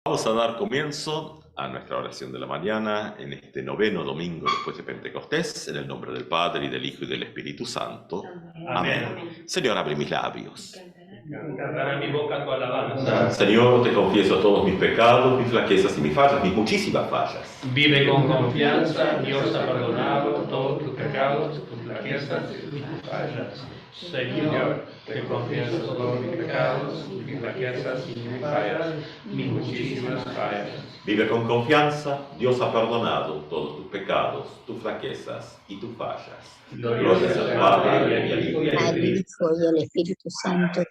Vamos a dar comienzo a nuestra oración de la mañana en este noveno domingo después de Pentecostés, en el nombre del Padre, y del Hijo, y del Espíritu Santo. Amén. Señor, abre mis labios. Cantará mi boca tu alabanza. Señor, te confieso todos mis pecados, mis flaquezas y mis fallas, mis muchísimas fallas. Vive con confianza, Dios ha perdonado todos tus pecados, tus flaquezas y tus fallas. Señor, te confieso todos mis pecados, mis flaquezas y mis fallas, mis muchísimas fallas. Vive con confianza, Dios ha perdonado todos tus pecados, tus flaquezas y tus fallas. Gloria al Padre, y al Hijo, y al Hijo y al Espíritu Santo,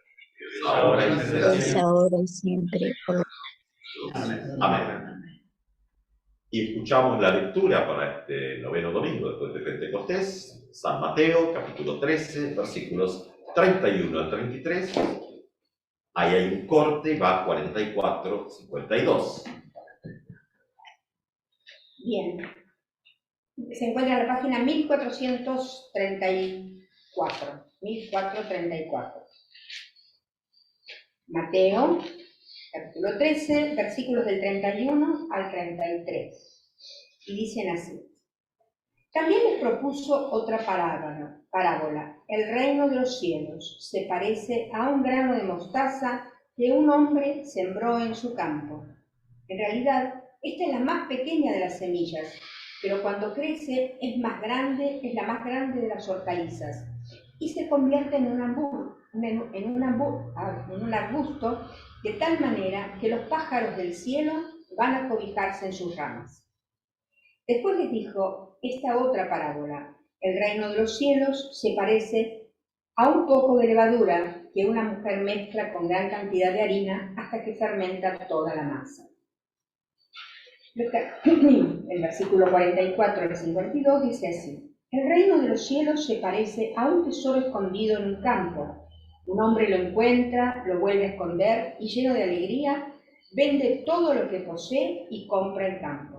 ahora y es siempre. ahora y siempre. Amén. Y escuchamos la lectura para este noveno domingo después de Pentecostés, San Mateo, capítulo 13, versículos 31 al 33. Ahí hay un corte, va a 44, 52. Bien. Se encuentra en la página 1434. 1434. Mateo, capítulo 13, versículos del 31 al 33. Y dicen así. También les propuso otra parábola. El reino de los cielos se parece a un grano de mostaza que un hombre sembró en su campo. En realidad, esta es la más pequeña de las semillas, pero cuando crece es la más grande de las hortalizas, y se convierte en un arbusto de tal manera que los pájaros del cielo van a cobijarse en sus ramas. Después les dijo esta otra parábola. El reino de los cielos se parece a un poco de levadura que una mujer mezcla con gran cantidad de harina hasta que fermenta toda la masa. El versículo 44 al 52 dice así. El reino de los cielos se parece a un tesoro escondido en un campo. Un hombre lo encuentra, lo vuelve a esconder y, lleno de alegría, vende todo lo que posee y compra el campo.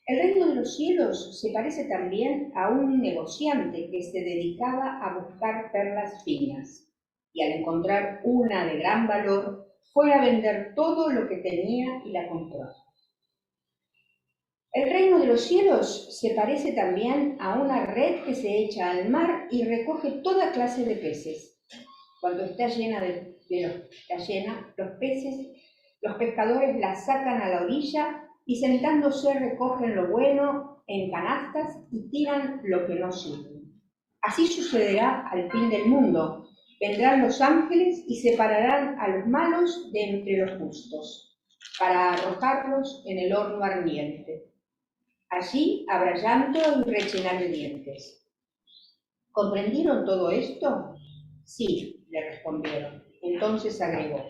El reino de los cielos se parece también a un negociante que se dedicaba a buscar perlas finas y, al encontrar una de gran valor, fue a vender todo lo que tenía y la compró. El reino de los cielos se parece también a una red que se echa al mar y recoge toda clase de peces. Cuando está llena, los pescadores la sacan a la orilla y, sentándose, recogen lo bueno en canastas y tiran lo que no sirve. Así sucederá al fin del mundo. Vendrán los ángeles y separarán a los malos de entre los justos, para arrojarlos en el horno ardiente. Allí habrá llanto y rechinar de dientes. ¿Comprendieron todo esto? Sí, le respondieron. Entonces agregó.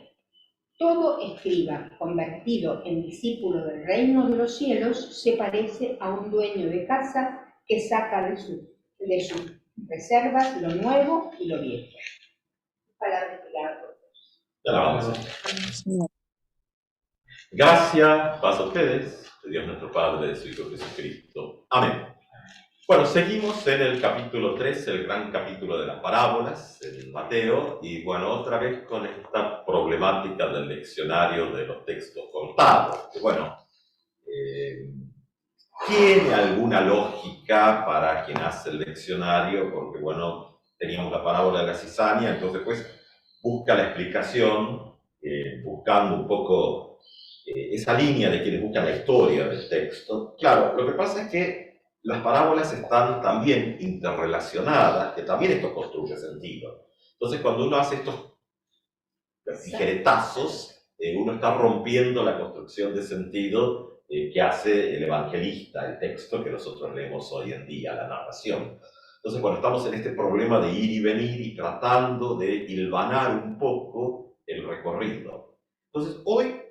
Todo escriba convertido en discípulo del reino de los cielos se parece a un dueño de casa que saca de sus reservas lo nuevo y lo viejo. Palabra de Alabamos. Gracias, paz a ustedes, de Dios nuestro Padre, de su Hijo Jesucristo. Amén. Bueno, seguimos en el capítulo 3, el gran capítulo de las parábolas, en Mateo, y bueno, otra vez con esta problemática del leccionario de los textos cortados, que bueno, tiene alguna lógica para quien hace el leccionario, porque bueno, teníamos la parábola de la cizaña, entonces pues busca la explicación, buscando un poco esa línea de quienes buscan la historia del texto. Claro, lo que pasa es que las parábolas están también interrelacionadas, que también esto construye sentido. Entonces, cuando uno hace estos tijeretazos, uno está rompiendo la construcción de sentido que hace el evangelista, el texto que nosotros leemos hoy en día, la narración. Entonces, cuando estamos en este problema de ir y venir y tratando de hilvanar un poco el recorrido. Entonces, hoy,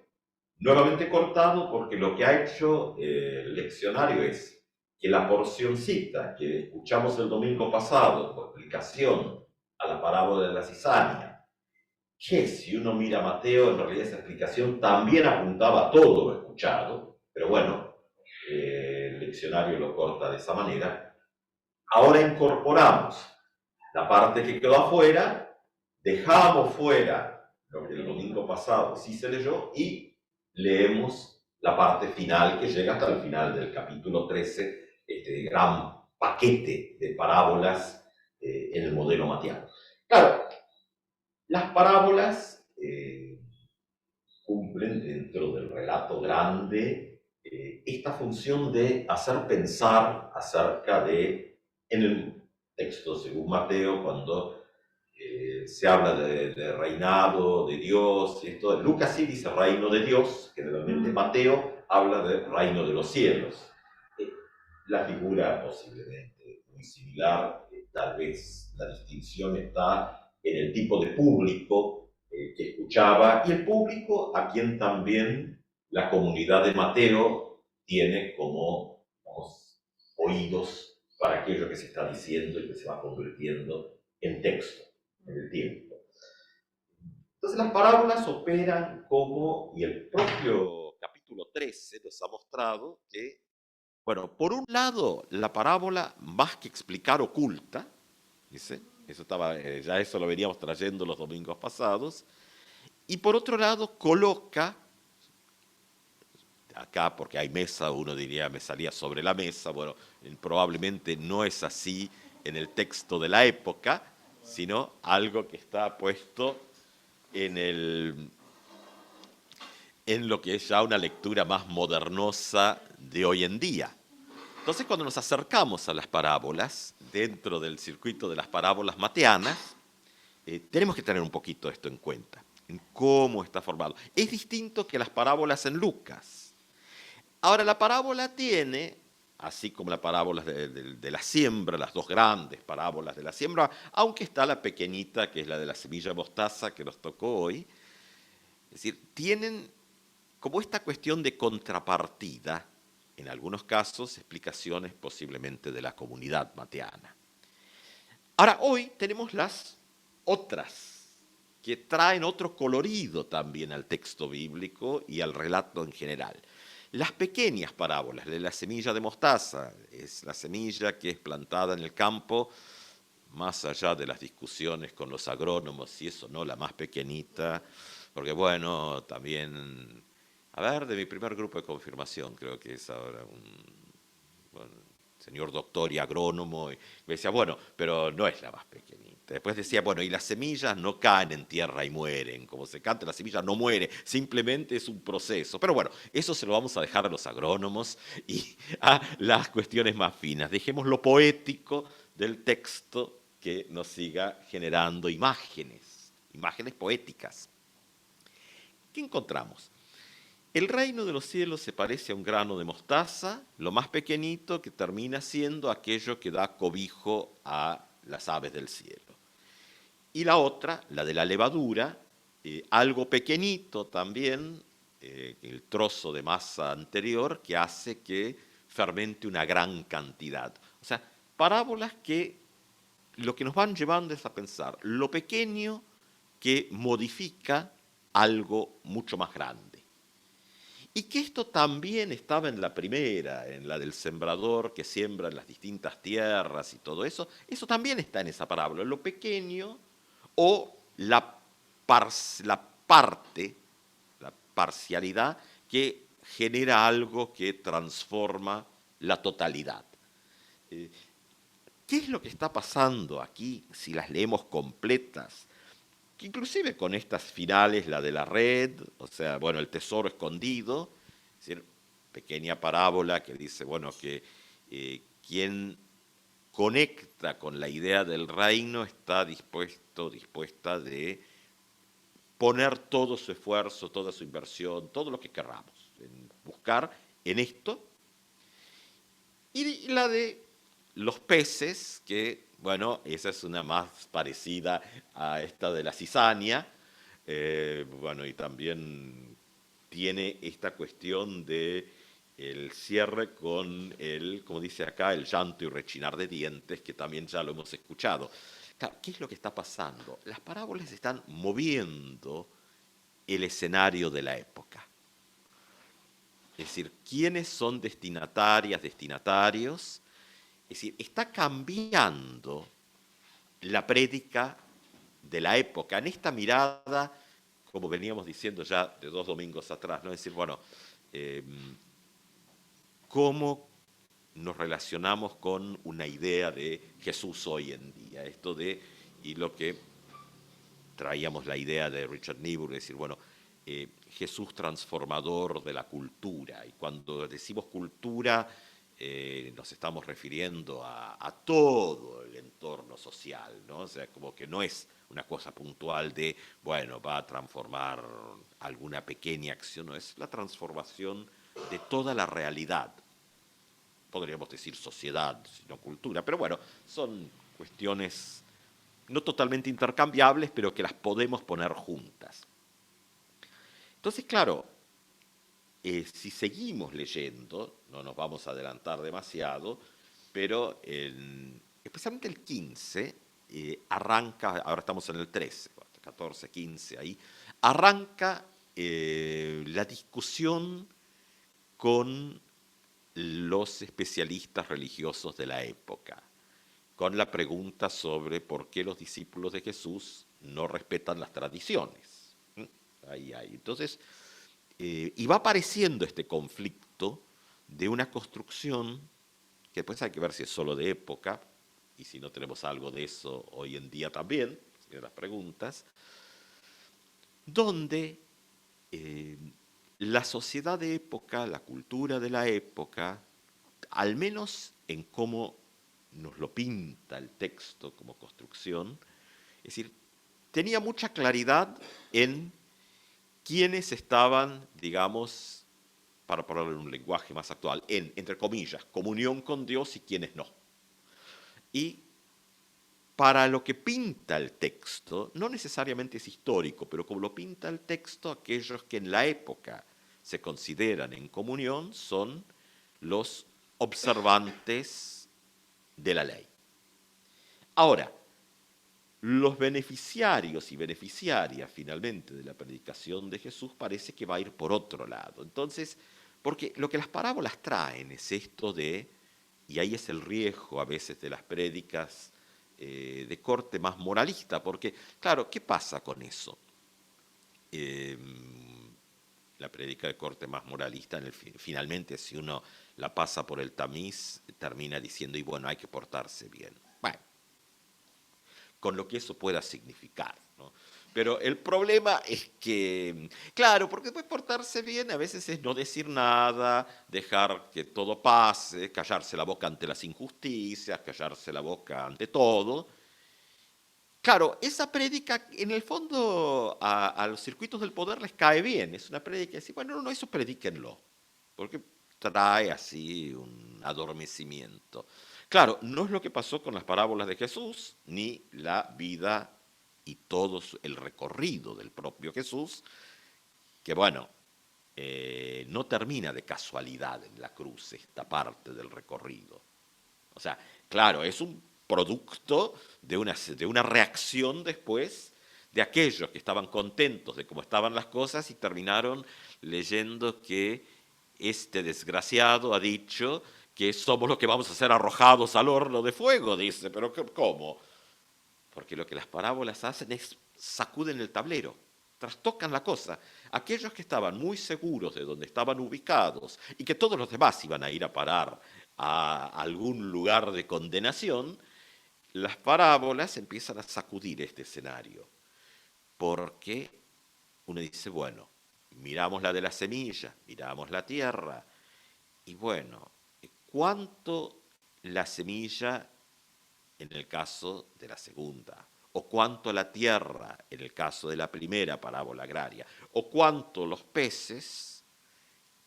nuevamente cortado, porque lo que ha hecho el leccionario es que la porcioncita que escuchamos el domingo pasado, por explicación a la parábola de la cizaña, que si uno mira a Mateo, en realidad esa explicación también apuntaba a todo lo escuchado, pero bueno, el leccionario lo corta de esa manera. Ahora incorporamos la parte que quedó afuera, dejamos fuera lo que el domingo pasado sí se leyó y leemos la parte final que llega hasta el final del capítulo 13, este gran paquete de parábolas en el modelo matiano. Claro, las parábolas cumplen dentro del relato grande esta función de hacer pensar acerca de, en el texto según Mateo, cuando se habla de reinado de Dios, y esto, Lucas sí dice reino de Dios, generalmente Mateo habla de reino de los cielos. La figura posiblemente muy similar, tal vez la distinción está en el tipo de público que escuchaba y el público a quien también la comunidad de Mateo tiene como, vamos, oídos para aquello que se está diciendo y que se va convirtiendo en texto, en el tiempo. Entonces las parábolas operan como, y el propio capítulo 13 nos ha mostrado que, bueno, por un lado, la parábola, más que explicar, oculta, dice, eso estaba, ya eso lo veníamos trayendo los domingos pasados, y por otro lado, coloca, acá porque hay mesa, uno diría, me salía sobre la mesa, bueno, probablemente no es así en el texto de la época, sino algo que está puesto en lo que es ya una lectura más modernosa de hoy en día. Entonces, cuando nos acercamos a las parábolas, dentro del circuito de las parábolas mateanas, tenemos que tener un poquito esto en cuenta, en cómo está formado. Es distinto que las parábolas en Lucas. Ahora, la parábola tiene, así como las parábolas de la siembra, las dos grandes parábolas de la siembra, aunque está la pequeñita, que es la de la semilla de mostaza, que nos tocó hoy, es decir, tienen como esta cuestión de contrapartida, en algunos casos, explicaciones posiblemente de la comunidad mateana. Ahora, hoy tenemos las otras, que traen otro colorido también al texto bíblico y al relato en general. Las pequeñas parábolas de la semilla de mostaza, es la semilla que es plantada en el campo, más allá de las discusiones con los agrónomos, si es o no la más pequeñita, porque bueno, también, a ver, de mi primer grupo de confirmación, creo que es ahora bueno, señor doctor y agrónomo, y me decía, bueno, pero no es la más pequeñita. Después decía, bueno, y las semillas no caen en tierra y mueren, como se canta, la semilla no muere, simplemente es un proceso. Pero bueno, eso se lo vamos a dejar a los agrónomos y a las cuestiones más finas. Dejemos lo poético del texto que nos siga generando imágenes, imágenes poéticas. ¿Qué encontramos? El reino de los cielos se parece a un grano de mostaza, lo más pequeñito, que termina siendo aquello que da cobijo a las aves del cielo. Y la otra, la de la levadura, algo pequeñito también, el trozo de masa anterior, que hace que fermente una gran cantidad. O sea, parábolas que lo que nos van llevando es a pensar lo pequeño que modifica algo mucho más grande. Y que esto también estaba en la primera, en la del sembrador que siembra en las distintas tierras y todo eso. Eso también está en esa parábola, lo pequeño o la parte, la parcialidad que genera algo que transforma la totalidad. ¿Qué es lo que está pasando aquí si las leemos completas? Que inclusive con estas finales, la de la red, o sea, bueno, el tesoro escondido, es decir, pequeña parábola que dice, bueno, que quien conecta con la idea del reino está dispuesta de poner todo su esfuerzo, toda su inversión, todo lo que querramos, en buscar en esto. Y la de los peces, que, bueno, esa es una más parecida a esta de la cizaña, bueno, y también tiene esta cuestión de el cierre con el, como dice acá, el llanto y rechinar de dientes, que también ya lo hemos escuchado. Claro, ¿qué es lo que está pasando? Las parábolas están moviendo el escenario de la época. Es decir, ¿quiénes son destinatarias, destinatarios? Es decir, está cambiando la prédica de la época en esta mirada como veníamos diciendo ya de 2 domingos atrás, ¿no? Es decir, bueno, ¿cómo nos relacionamos con una idea de Jesús hoy en día? Esto de, y lo que traíamos la idea de Richard Niebuhr, es decir, bueno, Jesús transformador de la cultura. Y cuando decimos cultura, nos estamos refiriendo a todo el entorno social, ¿no? O sea, como que no es una cosa puntual de, bueno, va a transformar alguna pequeña acción, no, es la transformación de toda la realidad. Podríamos decir sociedad, sino cultura, pero bueno, son cuestiones no totalmente intercambiables, pero que las podemos poner juntas. Entonces, claro, si seguimos leyendo, no nos vamos a adelantar demasiado, pero especialmente el 15 arranca, ahora estamos en el 13, 14, 15 ahí, arranca la discusión con los especialistas religiosos de la época, con la pregunta sobre por qué los discípulos de Jesús no respetan las tradiciones. Entonces, y va apareciendo este conflicto de una construcción que después hay que ver si es solo de época, y si no tenemos algo de eso hoy en día también, de las preguntas, donde la sociedad de época, la cultura de la época, al menos en cómo nos lo pinta el texto como construcción, es decir, tenía mucha claridad en quiénes estaban, digamos, para ponerlo en un lenguaje más actual, en, entre comillas, comunión con Dios y quiénes no. Y para lo que pinta el texto, no necesariamente es histórico, pero como lo pinta el texto, aquellos que en la época se consideran en comunión son los observantes de la ley. Ahora, los beneficiarios y beneficiarias finalmente de la predicación de Jesús parece que va a ir por otro lado. Entonces, porque lo que las parábolas traen es esto de, y ahí es el riesgo a veces de las prédicas de corte más moralista, porque, claro, ¿qué pasa con eso? La prédica de corte más moralista, finalmente, si uno la pasa por el tamiz, termina diciendo, y bueno, hay que portarse bien. Bueno, con lo que eso pueda significar, ¿no? Pero el problema es que, claro, porque después portarse bien a veces es no decir nada, dejar que todo pase, callarse la boca ante las injusticias, callarse la boca ante todo. Claro, esa prédica en el fondo a los circuitos del poder les cae bien, es una prédica de decir, bueno, no, eso predíquenlo, porque trae así un adormecimiento. Claro, no es lo que pasó con las parábolas de Jesús, ni la vida y todo el recorrido del propio Jesús, que bueno, no termina de casualidad en la cruz esta parte del recorrido. O sea, claro, es un producto de una reacción después de aquellos que estaban contentos de cómo estaban las cosas y terminaron leyendo que este desgraciado ha dicho que somos los que vamos a ser arrojados al horno de fuego, dice, pero ¿cómo? Porque lo que las parábolas hacen es sacuden el tablero, trastocan la cosa. Aquellos que estaban muy seguros de dónde estaban ubicados y que todos los demás iban a ir a parar a algún lugar de condenación, las parábolas empiezan a sacudir este escenario. Porque uno dice, bueno, miramos la de la semilla, miramos la tierra, y bueno, ¿cuánto la semilla en el caso de la segunda? ¿O cuánto la tierra en el caso de la primera parábola agraria? ¿O cuánto los peces?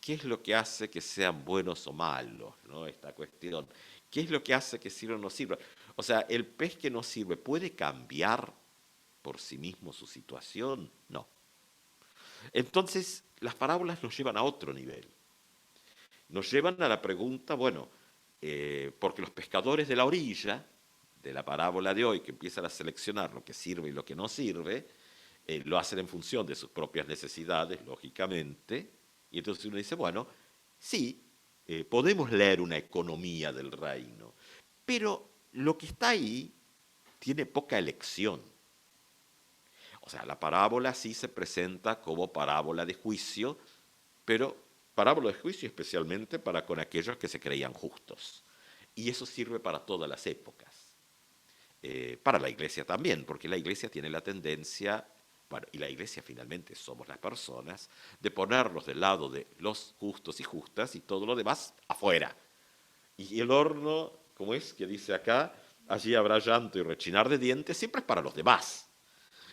¿Qué es lo que hace que sean buenos o malos, ¿no? Esta cuestión. ¿Qué es lo que hace que sirva o no sirva? O sea, ¿el pez que no sirve puede cambiar por sí mismo su situación? No. Entonces, las parábolas nos llevan a otro nivel. Nos llevan a la pregunta, bueno, porque los pescadores de la orilla, de la parábola de hoy, que empiezan a seleccionar lo que sirve y lo que no sirve, lo hacen en función de sus propias necesidades, lógicamente, y entonces uno dice, bueno, sí, podemos leer una economía del reino, pero lo que está ahí tiene poca elección. O sea, la parábola sí se presenta como parábola de juicio, pero parábola de juicio especialmente para con aquellos que se creían justos. Y eso sirve para todas las épocas. Para la iglesia también, porque la iglesia tiene la tendencia, bueno, y la iglesia finalmente somos las personas, de ponernos del lado de los justos y justas y todo lo demás afuera. Y el horno, como es que dice acá, allí habrá llanto y rechinar de dientes, siempre es para los demás.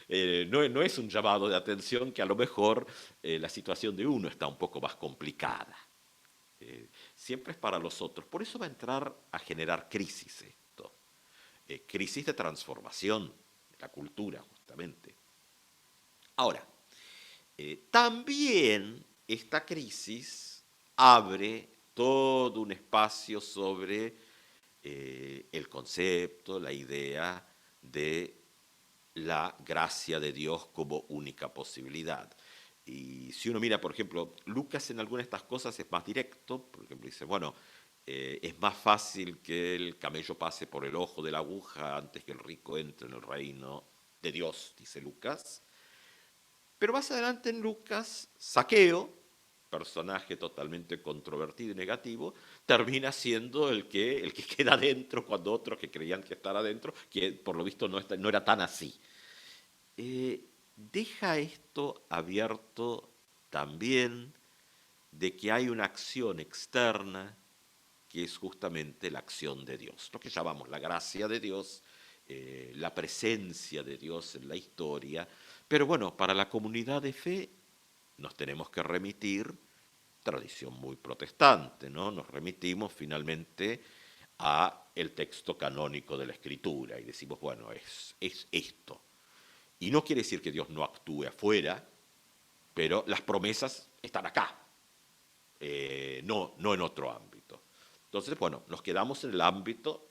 No es un llamado de atención que a lo mejor la situación de uno está un poco más complicada. Siempre es para los otros. Por eso va a entrar a generar crisis esto. Crisis de transformación de la cultura, justamente. Ahora, también esta crisis abre todo un espacio sobre el concepto, la idea de la gracia de Dios como única posibilidad. Y si uno mira, por ejemplo, Lucas en algunas de estas cosas es más directo, por ejemplo, dice, bueno, es más fácil que el camello pase por el ojo de la aguja antes que el rico entre en el reino de Dios, dice Lucas. Pero más adelante en Lucas, Zaqueo, personaje totalmente controvertido y negativo, termina siendo el que queda adentro cuando otros que creían que estar adentro, que por lo visto no era tan así. Deja esto abierto también de que hay una acción externa que es justamente la acción de Dios, lo que llamamos la gracia de Dios, la presencia de Dios en la historia. Pero bueno, para la comunidad de fe nos tenemos que remitir, tradición muy protestante, ¿no? Nos remitimos finalmente a el texto canónico de la Escritura y decimos, bueno, es esto. Y no quiere decir que Dios no actúe afuera, pero las promesas están acá, no en otro ámbito. Entonces, bueno, nos quedamos en el ámbito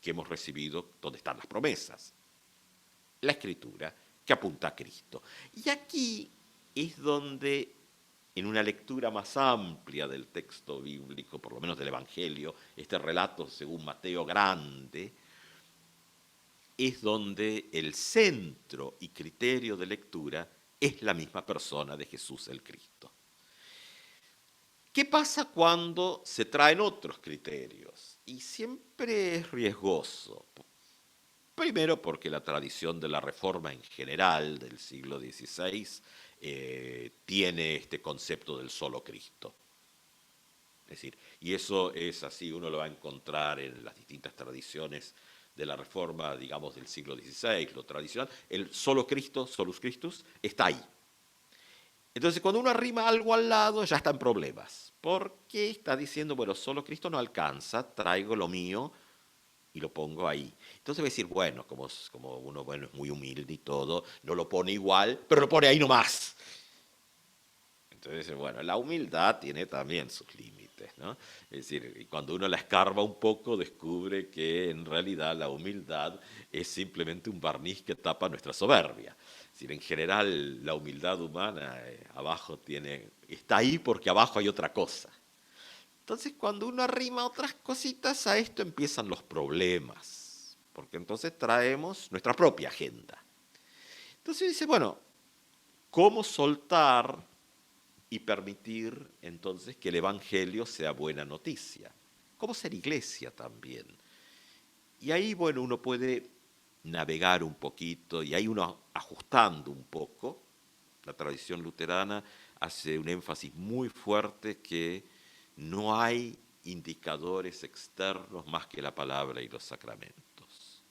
que hemos recibido, donde están las promesas. La Escritura, que apunta a Cristo. Y aquí es donde, en una lectura más amplia del texto bíblico, por lo menos del Evangelio, este relato según Mateo grande, es donde el centro y criterio de lectura es la misma persona de Jesús el Cristo. ¿Qué pasa cuando se traen otros criterios? Y siempre es riesgoso. Primero porque la tradición de la Reforma en general del siglo XVI tiene este concepto del solo Cristo. Es decir, y eso es así, uno lo va a encontrar en las distintas tradiciones de la Reforma, digamos, del siglo XVI, lo tradicional. El solo Cristo, solus Christus, está ahí. Entonces, cuando uno arrima algo al lado, ya está en problemas. Porque está diciendo, bueno, solo Cristo no alcanza, traigo lo mío y lo pongo ahí. Entonces va a decir, bueno, como uno bueno, es muy humilde y todo, no lo pone igual, pero lo pone ahí nomás. Entonces, bueno, la humildad tiene también sus límites, ¿no? Es decir, cuando uno la escarba un poco, descubre que en realidad la humildad es simplemente un barniz que tapa nuestra soberbia. Es decir, en general, la humildad humana abajo está ahí porque abajo hay otra cosa. Entonces, cuando uno arrima otras cositas, a esto empiezan los problemas, porque entonces traemos nuestra propia agenda. Entonces dice, bueno, ¿cómo soltar y permitir entonces que el Evangelio sea buena noticia? ¿Cómo ser iglesia también? Y ahí, bueno, uno puede navegar un poquito y ahí uno ajustando un poco. La tradición luterana hace un énfasis muy fuerte que no hay indicadores externos más que la palabra y los sacramentos.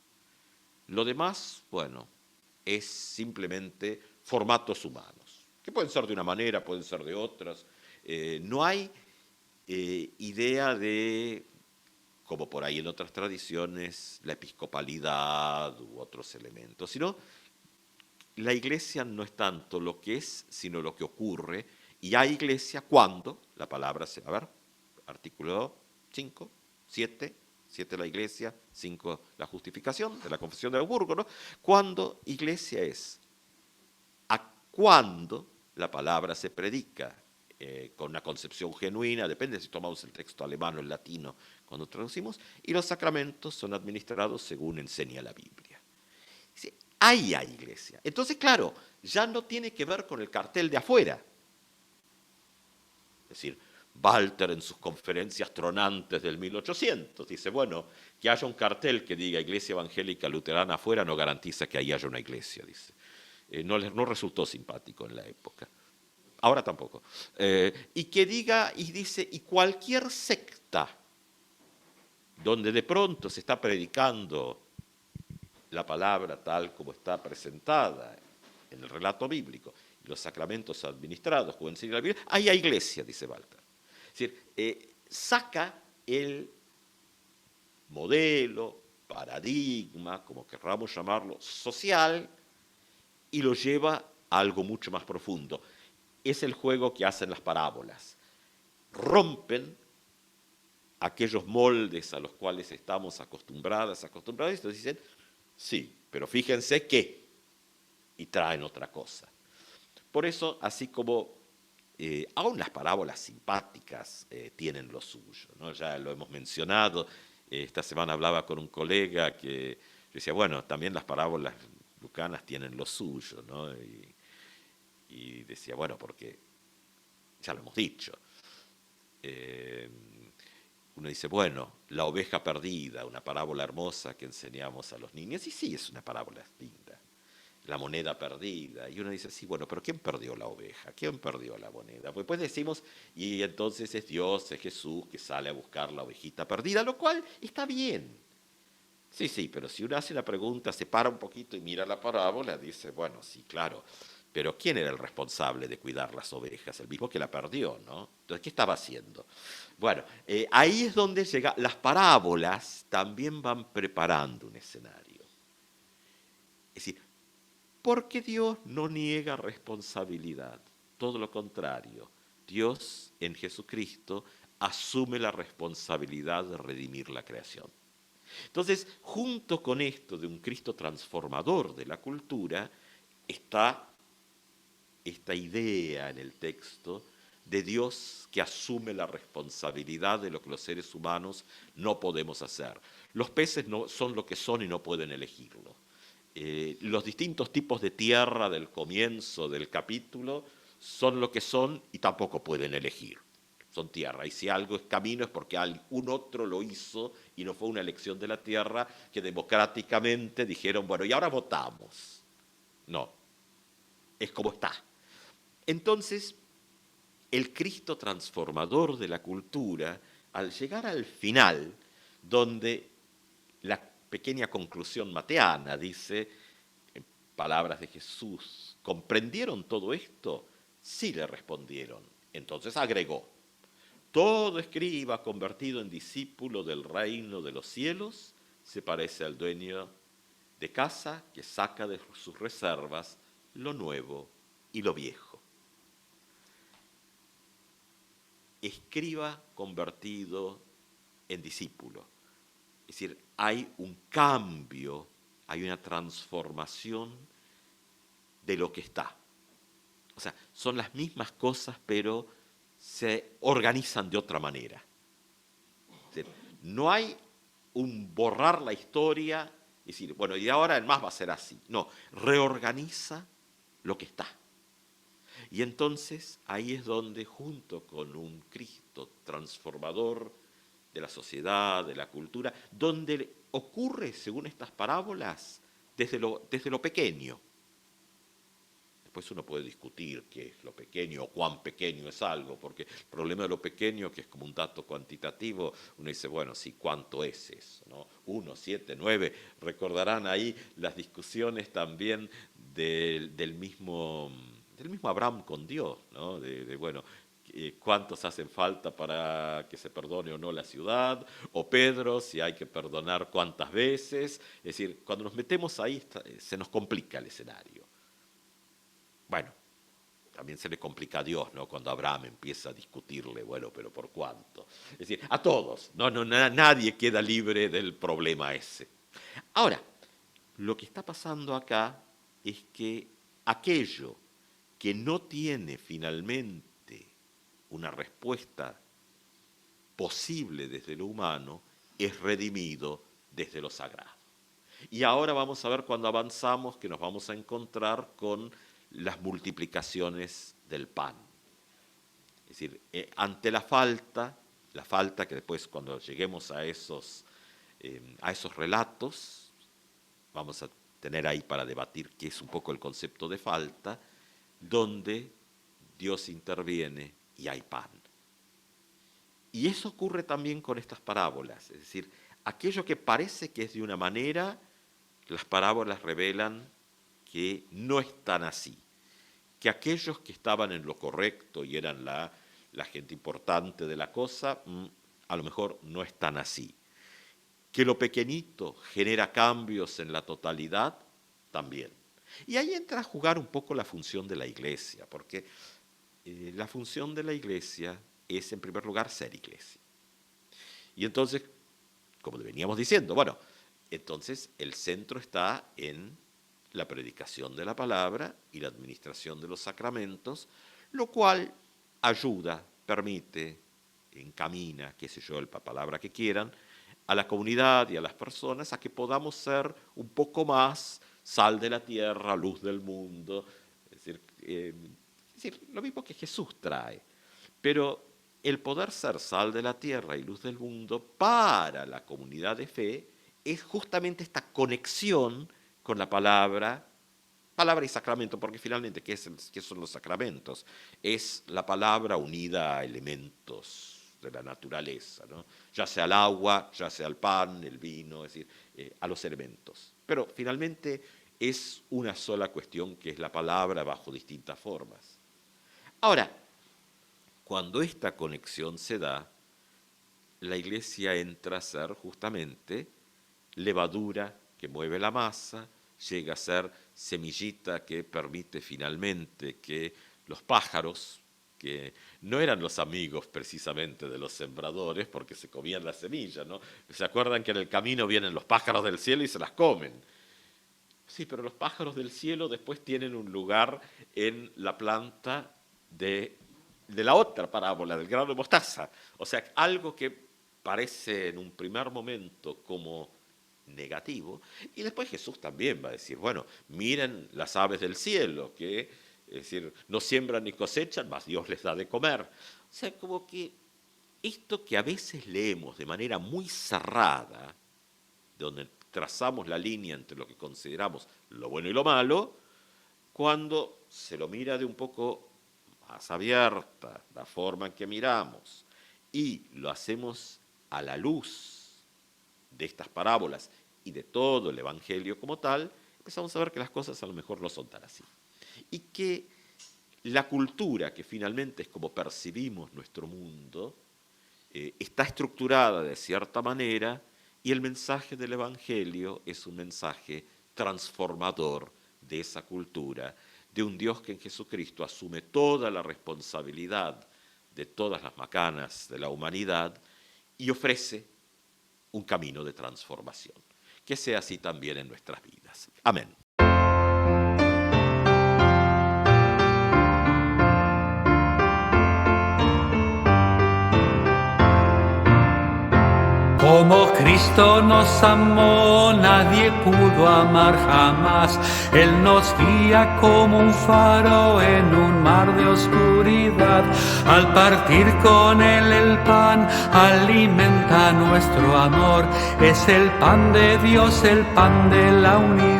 Lo demás, bueno, es simplemente formatos humanos, que pueden ser de una manera, pueden ser de otras. No hay idea de, como por ahí en otras tradiciones, la episcopalidad u otros elementos, sino la iglesia no es tanto lo que es, sino lo que ocurre. Y hay iglesia cuando, la palabra se va a ver, artículo 5, 7 la iglesia, 5 la justificación de la confesión de Augsburgo, ¿no? Cuando iglesia es, a cuando la palabra se predica con una concepción genuina, depende si tomamos el texto alemán o el latino cuando traducimos, y los sacramentos son administrados según enseña la Biblia. ahí hay iglesia. Entonces, claro, ya no tiene que ver con el cartel de afuera. Es decir, Walter en sus conferencias tronantes del 1800 dice, bueno, que haya un cartel que diga Iglesia Evangélica Luterana afuera no garantiza que ahí haya una iglesia, dice. No resultó simpático en la época. Ahora tampoco. Y que diga, y dice, y cualquier secta donde de pronto se está predicando la palabra tal como está presentada en el relato bíblico y los sacramentos administrados, pueden seguir la Biblia, ahí hay iglesia, dice Walter. Es decir, saca el modelo, paradigma, como querramos llamarlo, social, y lo lleva a algo mucho más profundo. Es el juego que hacen las parábolas. Rompen aquellos moldes a los cuales estamos acostumbrados, y entonces dicen, sí, pero fíjense que, y traen otra cosa. Por eso, así como aún las parábolas simpáticas tienen lo suyo, ¿no? Ya lo hemos mencionado, esta semana hablaba con un colega que decía, bueno, también las parábolas lucanas tienen lo suyo, ¿no? Y decía, bueno, porque ya lo hemos dicho. Uno dice, bueno, la oveja perdida, una parábola hermosa que enseñamos a los niños, y sí, es una parábola linda. La moneda perdida, y uno dice, sí, bueno, pero ¿quién perdió la oveja? ¿Quién perdió la moneda? Pues después decimos, y entonces es Dios, es Jesús que sale a buscar la ovejita perdida, lo cual está bien. Sí, sí, pero si uno hace la pregunta, se para un poquito y mira la parábola, dice, bueno, sí, claro, pero ¿quién era el responsable de cuidar las ovejas? El mismo que la perdió, ¿no? Entonces, ¿qué estaba haciendo? Bueno, ahí es donde llega, las parábolas también van preparando un escenario. Es decir, porque Dios no niega responsabilidad, todo lo contrario, Dios en Jesucristo asume la responsabilidad de redimir la creación. Entonces, junto con esto de un Cristo transformador de la cultura, está esta idea en el texto de Dios que asume la responsabilidad de lo que los seres humanos no podemos hacer. Los peces no son lo que son y no pueden elegirlo. Los distintos tipos de tierra del comienzo del capítulo son lo que son y tampoco pueden elegir. Son tierra, y si algo es camino es porque algún otro lo hizo y no fue una elección de la tierra que democráticamente dijeron, bueno, y ahora votamos. No, es como está. Entonces, el Cristo transformador de la cultura, al llegar al final, donde la pequeña conclusión mateana dice, en palabras de Jesús, ¿comprendieron todo esto? Sí, le respondieron. Entonces agregó, todo escriba convertido en discípulo del reino de los cielos se parece al dueño de casa que saca de sus reservas lo nuevo y lo viejo. Escriba convertido en discípulo. Es decir, hay un cambio, hay una transformación de lo que está. O sea, son las mismas cosas, pero se organizan de otra manera. Es decir, no hay un borrar la historia y decir, bueno, y ahora en más va a ser así. No, reorganiza lo que está. Y entonces ahí es donde, junto con un Cristo transformador de la sociedad, de la cultura, donde ocurre, según estas parábolas, desde lo pequeño. Después uno puede discutir qué es lo pequeño o cuán pequeño es algo, porque el problema de lo pequeño, que es como un dato cuantitativo, uno dice, bueno, sí, ¿cuánto es eso? ¿No? 1, 7, 9, recordarán ahí las discusiones también del mismo Abraham con Dios, ¿no? Bueno, cuántos hacen falta para que se perdone o no la ciudad, o Pedro, si hay que perdonar cuántas veces. Es decir, cuando nos metemos ahí se nos complica el escenario. Bueno, también se le complica a Dios, ¿no? Cuando Abraham empieza a discutirle, bueno, pero ¿por cuánto? Es decir, a todos, nadie queda libre del problema ese. Ahora, lo que está pasando acá es que aquello que no tiene finalmente una respuesta posible desde lo humano es redimido desde lo sagrado. Y ahora vamos a ver cuando avanzamos que nos vamos a encontrar con las multiplicaciones del pan. Es decir, ante la falta que después cuando lleguemos a esos relatos, vamos a tener ahí para debatir qué es un poco el concepto de falta, donde Dios interviene y hay pan. Y eso ocurre también con estas parábolas, es decir, aquello que parece que es de una manera, las parábolas revelan que no es tan así, que aquellos que estaban en lo correcto y eran la gente importante de la cosa, a lo mejor no es tan así. Que lo pequeñito genera cambios en la totalidad, también. Y ahí entra a jugar un poco la función de la iglesia, porque la función de la iglesia es, en primer lugar, ser iglesia. Y entonces, como veníamos diciendo, bueno, entonces el centro está en la predicación de la palabra y la administración de los sacramentos, lo cual ayuda, permite, encamina, qué sé yo, la palabra que quieran, a la comunidad y a las personas a que podamos ser un poco más sal de la tierra, luz del mundo, es decir, lo mismo que Jesús trae. Pero el poder ser sal de la tierra y luz del mundo para la comunidad de fe es justamente esta conexión con la palabra y sacramento, porque finalmente, ¿qué son los sacramentos? Es la palabra unida a elementos de la naturaleza, ¿no? Ya sea el agua, ya sea el pan, el vino, es decir, a los elementos. Pero finalmente es una sola cuestión que es la palabra bajo distintas formas. Ahora, cuando esta conexión se da, la iglesia entra a ser justamente levadura que mueve la masa, llega a ser semillita que permite finalmente que los pájaros, que no eran los amigos precisamente de los sembradores porque se comían la semilla, ¿no? ¿Se acuerdan que en el camino vienen los pájaros del cielo y se las comen? Sí, pero los pájaros del cielo después tienen un lugar en la planta de la otra parábola, del grano de mostaza. O sea, algo que parece en un primer momento como negativo, y después Jesús también va a decir, bueno, miren las aves del cielo, que es decir, no siembran ni cosechan, mas Dios les da de comer. O sea, como que esto que a veces leemos de manera muy cerrada, donde trazamos la línea entre lo que consideramos lo bueno y lo malo, cuando se lo mira de un poco más abierta, la forma en que miramos, y lo hacemos a la luz de estas parábolas y de todo el Evangelio como tal, empezamos a ver que las cosas a lo mejor no son tan así. Y que la cultura, que finalmente es como percibimos nuestro mundo, está estructurada de cierta manera y el mensaje del Evangelio es un mensaje transformador de esa cultura, de un Dios que en Jesucristo asume toda la responsabilidad de todas las macanas de la humanidad y ofrece un camino de transformación. Que sea así también en nuestras vidas. Amén. Como Cristo nos amó, nadie pudo amar jamás. Él nos guía como un faro en un mar de oscuridad. Al partir con Él el pan, alimenta nuestro amor. Es el pan de Dios, el pan de la unidad.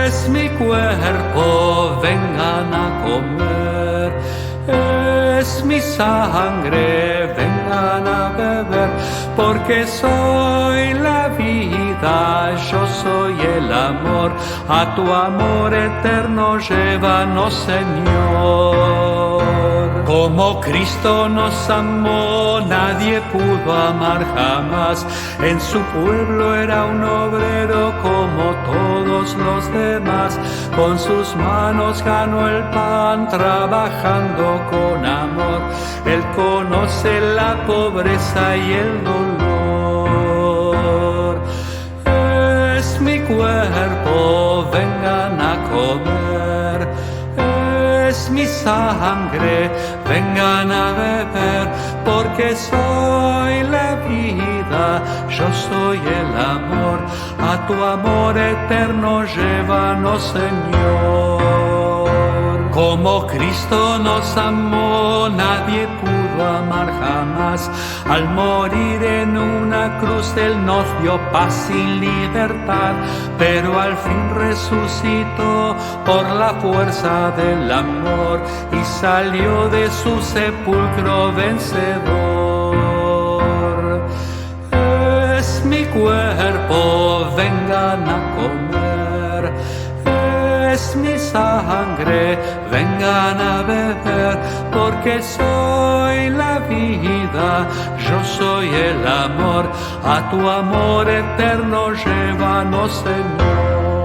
Es mi cuerpo, vengan a comer. Es mi sangre, vengan a beber, porque soy la vida, yo soy el amor. A tu amor eterno llévanos, Señor. Como Cristo nos amó, nadie pudo amar jamás. En su pueblo era un obrero como todos los demás. Con sus manos ganó el pan, trabajando con amor. Él conoce la pobreza y el dolor. Es mi cuerpo, vengan a comer. Es mi sangre, vengan a beber, porque soy la vida, yo soy el amor, a tu amor eterno llévanos, Señor. Como Cristo nos amó, nadie pudo amar jamás. Al morir en una cruz, Él nos dio paz y libertad, pero al fin resucitó por la fuerza del amor y salió de su sepulcro vencedor. Es mi cuerpo, vengan a comer. Es mi sangre, vengan a beber, porque soy la vida, yo soy el amor, a tu amor eterno llévanos, Señor.